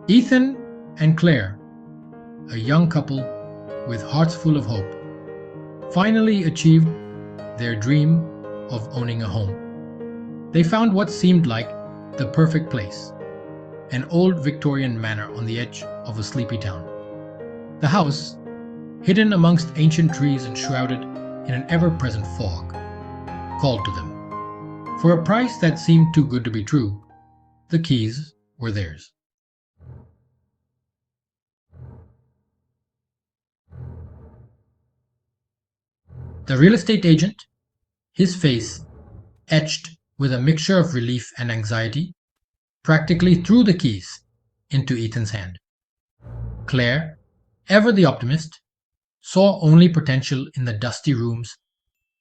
Ethan and Claire, a young couple with hearts full of hope, finally achieved their dream of owning a home. They found what seemed like the perfect place, an old Victorian manor on the edge of a sleepy town. The house, hidden amongst ancient trees and shrouded in an ever-present fog, called to them. For a price that seemed too good to be true, the keys were theirs. The real estate agent, his face etched with a mixture of relief and anxiety, practically threw the keys into Ethan's hand. Claire, ever the optimist, saw only potential in the dusty rooms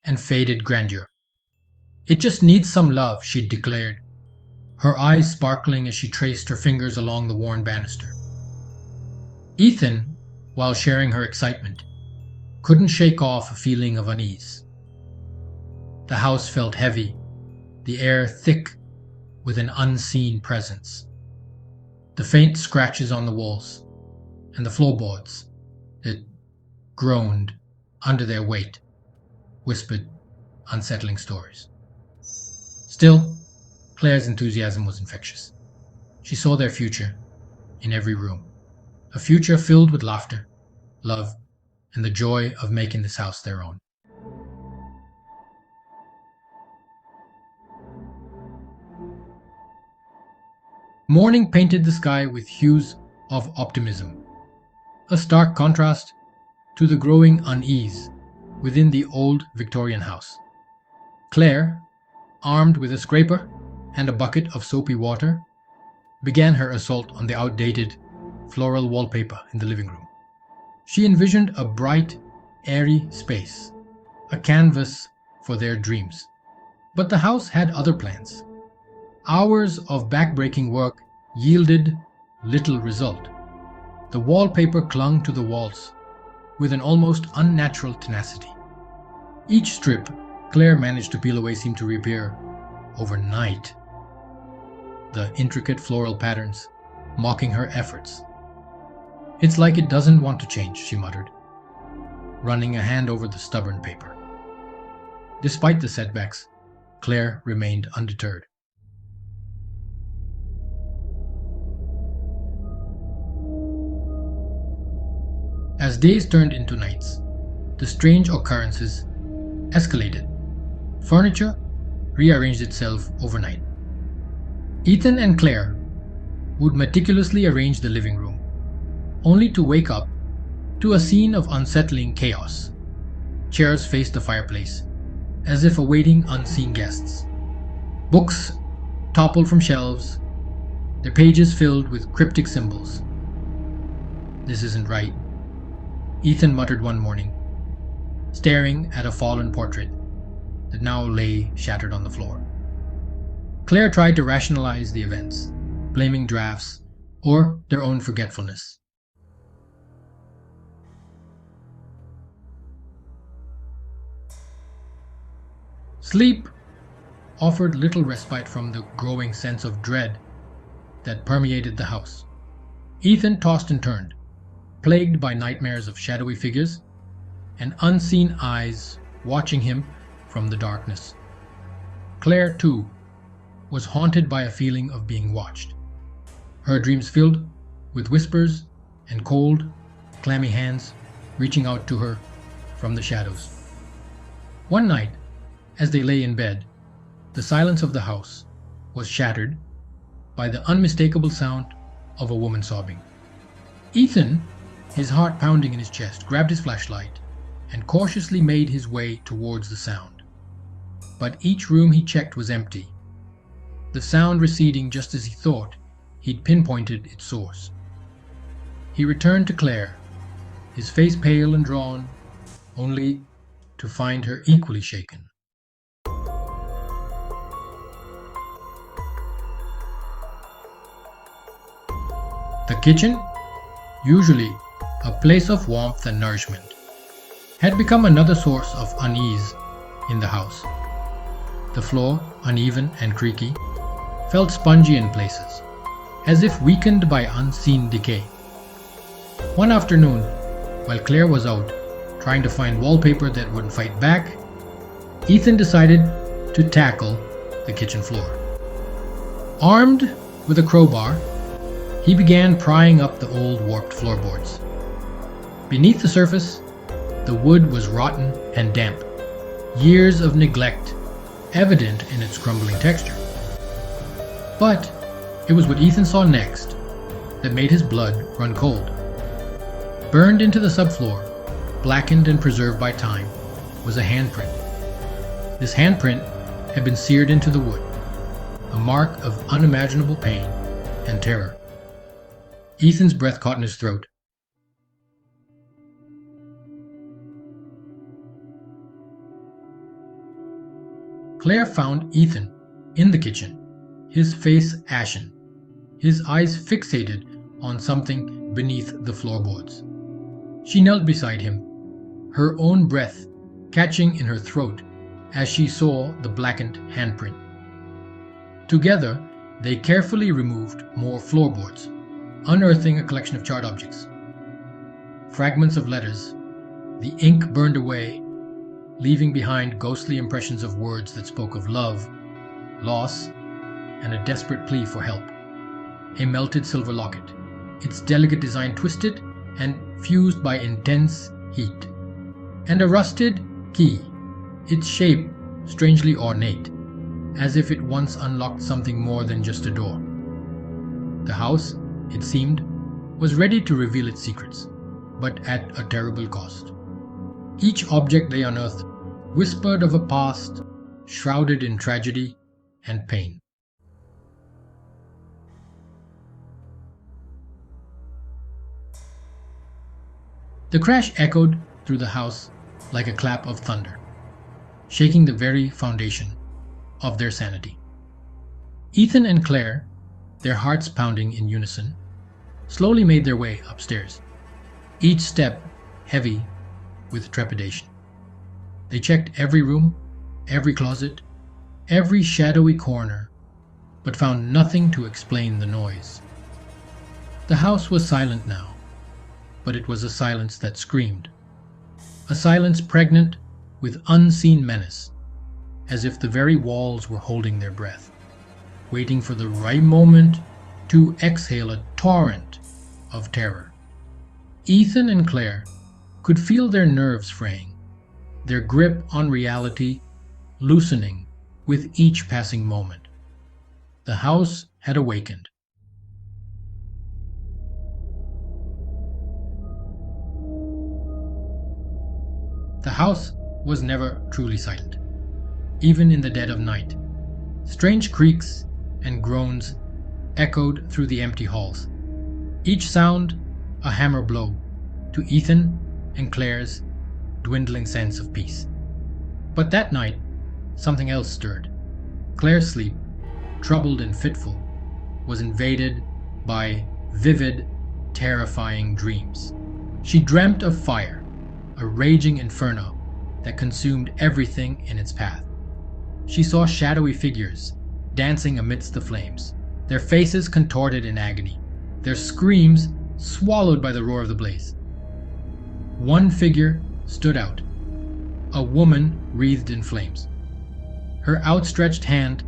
and faded grandeur. "It just needs some love," she declared, her eyes sparkling as she traced her fingers along the worn banister. Ethan, while sharing her excitement, couldn't shake off a feeling of unease. The house felt heavy, the air thick with an unseen presence. The faint scratches on the walls and the floorboards that groaned under their weight whispered unsettling stories. Still, Claire's enthusiasm was infectious. She saw their future in every room, a future filled with laughter, love, and the joy of making this house their own. Morning painted the sky with hues of optimism, a stark contrast to the growing unease within the old Victorian house. Claire, armed with a scraper and a bucket of soapy water, began her assault on the outdated floral wallpaper in the living room. She envisioned a bright, airy space, a canvas for their dreams. But the house had other plans. Hours of back-breaking work yielded little result. The wallpaper clung to the walls with an almost unnatural tenacity. Each strip Claire managed to peel away seemed to reappear overnight, the intricate floral patterns mocking her efforts. "It's like it doesn't want to change," she muttered, running a hand over the stubborn paper. Despite the setbacks, Claire remained undeterred. As days turned into nights, the strange occurrences escalated. Furniture rearranged itself overnight. Ethan and Claire would meticulously arrange the living room, only to wake up to a scene of unsettling chaos. Chairs faced the fireplace, as if awaiting unseen guests. Books toppled from shelves, their pages filled with cryptic symbols. "This isn't right," Ethan muttered one morning, staring at a fallen portrait that now lay shattered on the floor. Claire tried to rationalize the events, blaming drafts or their own forgetfulness. Sleep offered little respite from the growing sense of dread that permeated the house. Ethan tossed and turned, plagued by nightmares of shadowy figures and unseen eyes watching him from the darkness. Claire, too, was haunted by a feeling of being watched, her dreams filled with whispers and cold, clammy hands reaching out to her from the shadows. One night, as they lay in bed, the silence of the house was shattered by the unmistakable sound of a woman sobbing. Ethan, his heart pounding in his chest, grabbed his flashlight and cautiously made his way towards the sound. But each room he checked was empty, the sound receding just as he thought he'd pinpointed its source. He returned to Claire, his face pale and drawn, only to find her equally shaken. The kitchen, usually a place of warmth and nourishment, had become another source of unease in the house. The floor, uneven and creaky, felt spongy in places, as if weakened by unseen decay. One afternoon, while Claire was out trying to find wallpaper that wouldn't fight back, Ethan decided to tackle the kitchen floor. Armed with a crowbar, he began prying up the old warped floorboards. Beneath the surface, the wood was rotten and damp, years of neglect evident in its crumbling texture. But it was what Ethan saw next that made his blood run cold. Burned into the subfloor, blackened and preserved by time, was a handprint. This handprint had been seared into the wood, a mark of unimaginable pain and terror. Ethan's breath caught in his throat. Claire found Ethan in the kitchen, his face ashen, his eyes fixated on something beneath the floorboards. She knelt beside him, her own breath catching in her throat as she saw the blackened handprint. Together, they carefully removed more floorboards, unearthing a collection of charred objects. Fragments of letters, the ink burned away, leaving behind ghostly impressions of words that spoke of love, loss, and a desperate plea for help. A melted silver locket, its delicate design twisted and fused by intense heat. And a rusted key, its shape strangely ornate, as if it once unlocked something more than just a door. The house, it seemed, was ready to reveal its secrets, but at a terrible cost. Each object they unearthed whispered of a past shrouded in tragedy and pain. The crash echoed through the house like a clap of thunder, shaking the very foundation of their sanity. Ethan and Claire, their hearts pounding in unison, slowly made their way upstairs, each step heavy with trepidation. They checked every room, every closet, every shadowy corner, but found nothing to explain the noise. The house was silent now, but it was a silence that screamed. A silence pregnant with unseen menace, as if the very walls were holding their breath, waiting for the right moment to exhale a torrent of terror. Ethan and Claire could feel their nerves fraying, their grip on reality loosening with each passing moment. The house had awakened. The house was never truly silent, even in the dead of night. Strange creaks and groans echoed through the empty halls, each sound a hammer blow to Ethan and Claire's dwindling sense of peace. But that night, something else stirred. Claire's sleep, troubled and fitful, was invaded by vivid, terrifying dreams. She dreamt of fire, a raging inferno that consumed everything in its path. She saw shadowy figures dancing amidst the flames, their faces contorted in agony, their screams swallowed by the roar of the blaze. One figure stood out, a woman wreathed in flames, her outstretched hand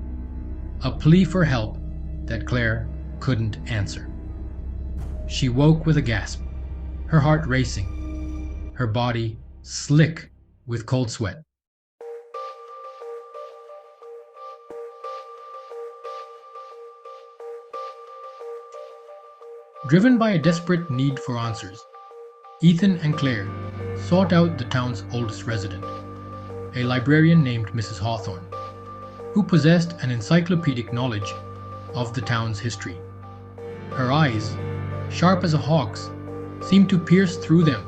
a plea for help that Claire couldn't answer. She woke with a gasp, her heart racing, her body slick with cold sweat. Driven by a desperate need for answers, Ethan and Claire sought out the town's oldest resident, a librarian named Mrs. Hawthorne, who possessed an encyclopedic knowledge of the town's history. Her eyes, sharp as a hawk's, seemed to pierce through them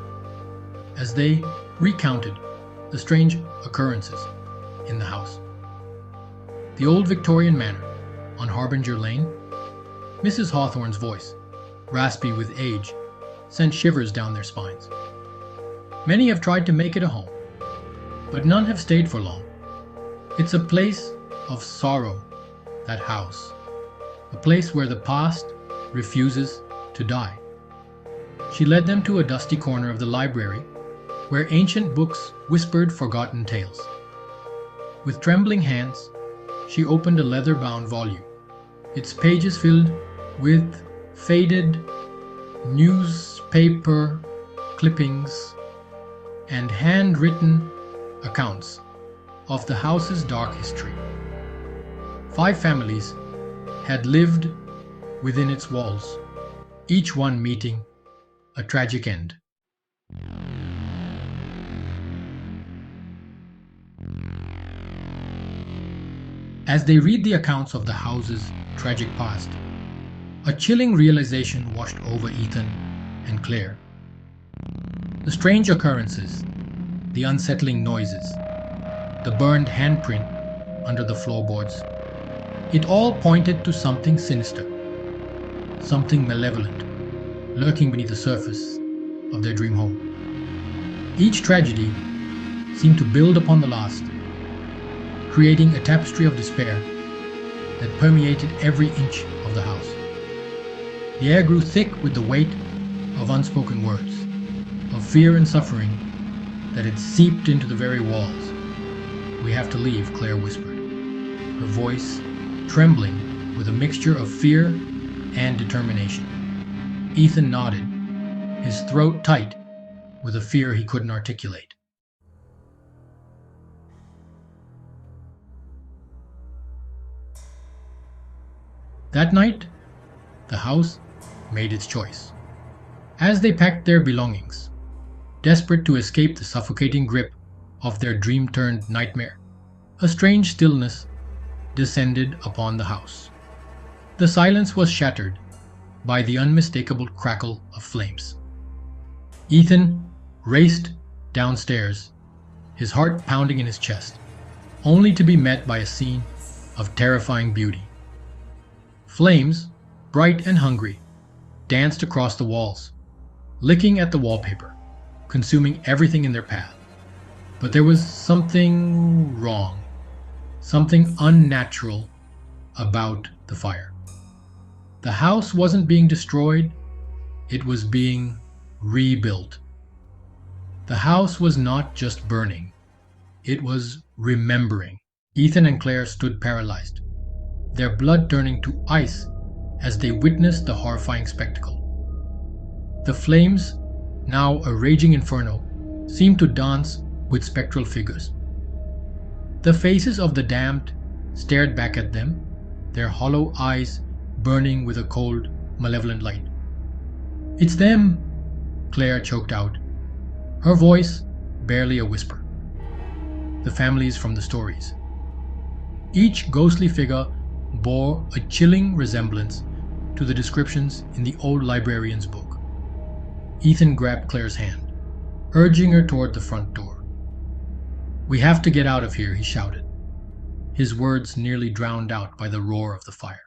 as they recounted the strange occurrences in the house. The old Victorian manor on Harbinger Lane, Mrs. Hawthorne's voice, raspy with age, sent shivers down their spines. Many have tried to make it a home, but none have stayed for long. It's a place of sorrow, that house, a place where the past refuses to die. She led them to a dusty corner of the library where ancient books whispered forgotten tales. With trembling hands, she opened a leather-bound volume, its pages filled with faded newspaper clippings and handwritten accounts of the house's dark history. 5 families had lived within its walls, each one meeting a tragic end. As they read the accounts of the house's tragic past, a chilling realization washed over Ethan and Claire. The strange occurrences, the unsettling noises, the burned handprint under the floorboards, it all pointed to something sinister, something malevolent, lurking beneath the surface of their dream home. Each tragedy seemed to build upon the last, creating a tapestry of despair that permeated every inch of the house. The air grew thick with the weight of unspoken words, of fear and suffering that had seeped into the very walls. "We have to leave," Claire whispered, her voice trembling with a mixture of fear and determination. Ethan nodded, his throat tight with a fear he couldn't articulate. That night, the house made its choice. As they packed their belongings, desperate to escape the suffocating grip of their dream-turned nightmare, a strange stillness descended upon the house. The silence was shattered by the unmistakable crackle of flames. Ethan raced downstairs, his heart pounding in his chest, only to be met by a scene of terrifying beauty. Flames, bright and hungry, danced across the walls, licking at the wallpaper, consuming everything in their path. But there was something wrong, something unnatural about the fire. The house wasn't being destroyed, it was being rebuilt. The house was not just burning, it was remembering. Ethan and Claire stood paralyzed, their blood turning to ice as they witnessed the horrifying spectacle. The flames, now a raging inferno, seemed to dance with spectral figures. The faces of the damned stared back at them, their hollow eyes burning with a cold, malevolent light. "It's them!" Claire choked out, her voice barely a whisper. The families from the stories. Each ghostly figure bore a chilling resemblance to the descriptions in the old librarian's book. Ethan grabbed Claire's hand, urging her toward the front door. "We have to get out of here," he shouted, his words nearly drowned out by the roar of the fire.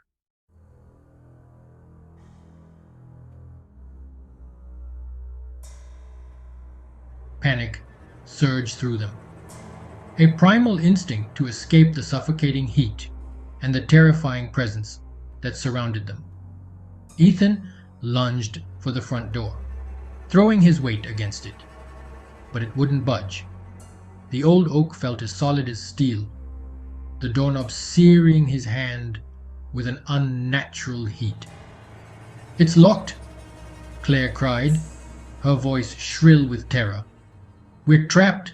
Panic surged through them, a primal instinct to escape the suffocating heat and the terrifying presence that surrounded them. Ethan lunged for the front door, throwing his weight against it, but it wouldn't budge. The old oak felt as solid as steel, the doorknob searing his hand with an unnatural heat. "It's locked!" Claire cried, her voice shrill with terror. "We're trapped!"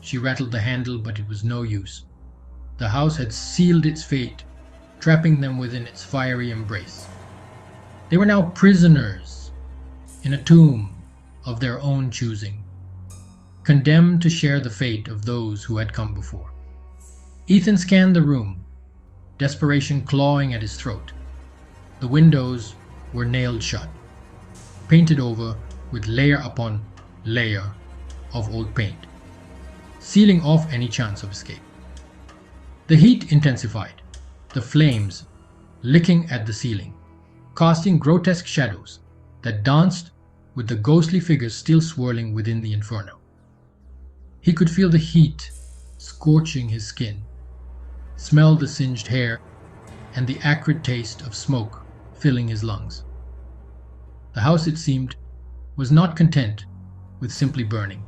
She rattled the handle, but it was no use. The house had sealed its fate, trapping them within its fiery embrace. They were now prisoners in a tomb of their own choosing, condemned to share the fate of those who had come before. Ethan scanned the room, desperation clawing at his throat. The windows were nailed shut, painted over with layer upon layer of old paint, sealing off any chance of escape. The heat intensified, the flames licking at the ceiling, casting grotesque shadows that danced with the ghostly figures still swirling within the inferno. He could feel the heat scorching his skin, smell the singed hair, and the acrid taste of smoke filling his lungs. The house, it seemed, was not content with simply burning.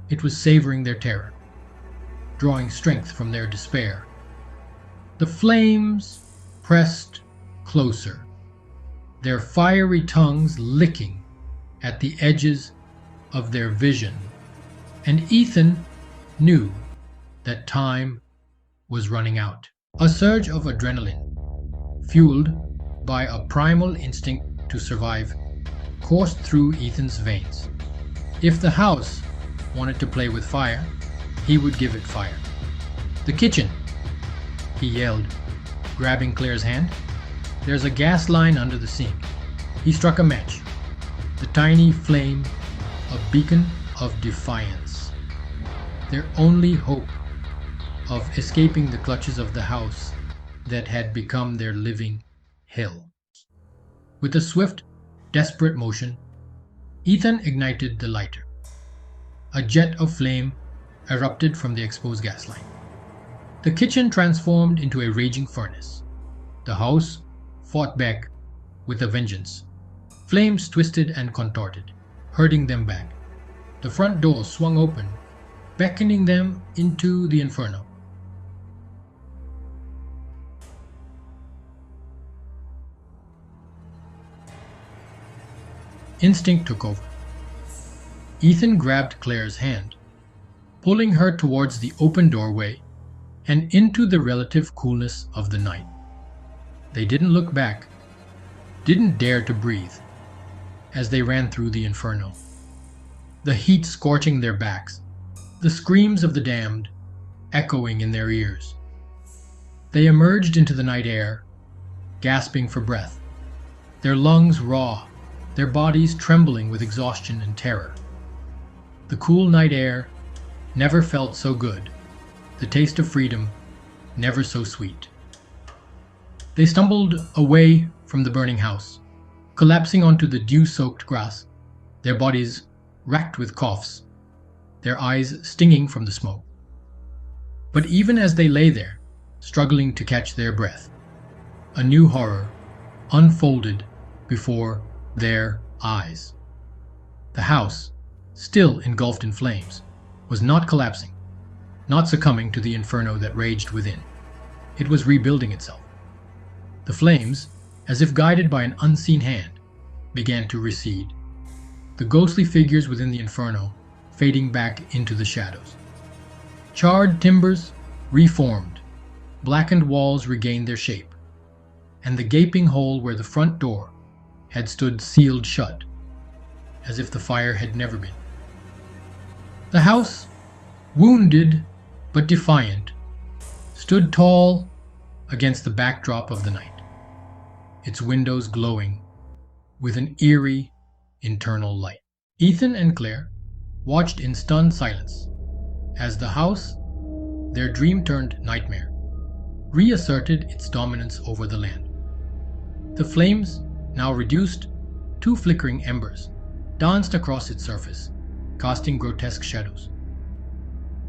It was savoring their terror, drawing strength from their despair. The flames pressed closer, their fiery tongues licking at the edges of their vision, and Ethan knew that time was running out. A surge of adrenaline, fueled by a primal instinct to survive, coursed through Ethan's veins. If the house wanted to play with fire, he would give it fire. "The kitchen!" he yelled, grabbing Claire's hand. "There's a gas line under the sink." He struck a match, the tiny flame a beacon of defiance, their only hope of escaping the clutches of the house that had become their living hell. With a swift, desperate motion, Ethan ignited the lighter. A jet of flame erupted from the exposed gas line. The kitchen transformed into a raging furnace. The house fought back with a vengeance. Flames twisted and contorted, hurting them back. The front door swung open, beckoning them into the inferno. Instinct took over. Ethan grabbed Claire's hand, pulling her towards the open doorway and into the relative coolness of the night. They didn't look back, didn't dare to breathe, as they ran through the inferno. The heat scorching their backs, the screams of the damned echoing in their ears. They emerged into the night air, gasping for breath, their lungs raw, their bodies trembling with exhaustion and terror. The cool night air never felt so good, the taste of freedom never so sweet. They stumbled away from the burning house, collapsing onto the dew-soaked grass, their bodies racked with coughs, their eyes stinging from the smoke. But even as they lay there, struggling to catch their breath, a new horror unfolded before their eyes. The house, still engulfed in flames, was not collapsing, not succumbing to the inferno that raged within. It was rebuilding itself. The flames, as if guided by an unseen hand, began to recede, the ghostly figures within the inferno fading back into the shadows. Charred timbers reformed, blackened walls regained their shape, and the gaping hole where the front door had stood sealed shut, as if the fire had never been. The house, wounded but defiant, stood tall against the backdrop of the night, its windows glowing with an eerie internal light. Ethan and Claire watched in stunned silence as the house, their dream-turned nightmare, reasserted its dominance over the land. The flames, now reduced to flickering embers, danced across its surface, casting grotesque shadows.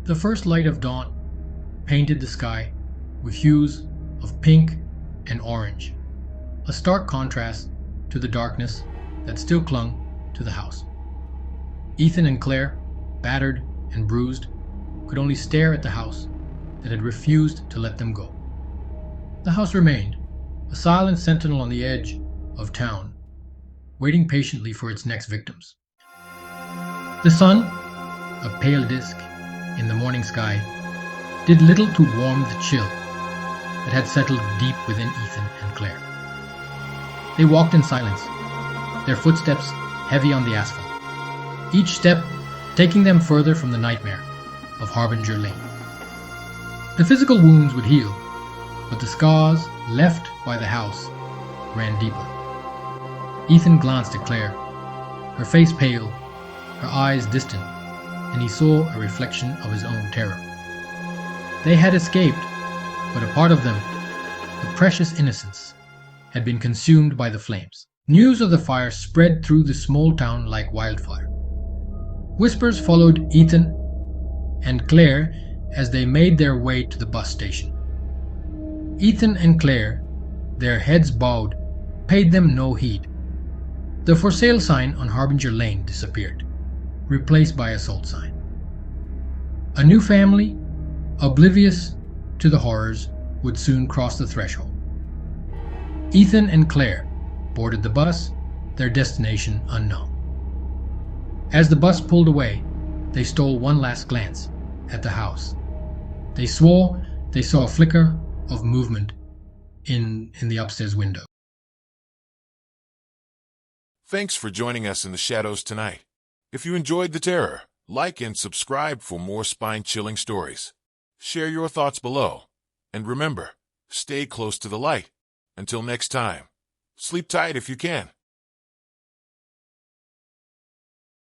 The first light of dawn painted the sky with hues of pink and orange, a stark contrast to the darkness that still clung to the house. Ethan and Claire, battered and bruised, could only stare at the house that had refused to let them go. The house remained, a silent sentinel on the edge of town, waiting patiently for its next victims. The sun, a pale disk in the morning sky, did little to warm the chill that had settled deep within Ethan and Claire. They walked in silence, their footsteps heavy on the asphalt, each step taking them further from the nightmare of Harbinger Lane. The physical wounds would heal, but the scars left by the house ran deeper. Ethan glanced at Claire, her face pale, her eyes distant, and he saw a reflection of his own terror. They had escaped, but a part of them, the precious innocence, had been consumed by the flames. News of the fire spread through the small town like wildfire. Whispers followed Ethan and Claire as they made their way to the bus station. Ethan and Claire, their heads bowed, paid them no heed. The for sale sign on Harbinger Lane disappeared, replaced by a sold sign. A new family, oblivious to the horrors, would soon cross the threshold. Ethan and Claire boarded the bus, their destination unknown. As the bus pulled away, they stole one last glance at the house. They swore they saw a flicker of movement in the upstairs window. Thanks for joining us in the shadows tonight. If you enjoyed the terror, like and subscribe for more spine-chilling stories. Share your thoughts below. And remember, stay close to the light. Until next time, sleep tight if you can.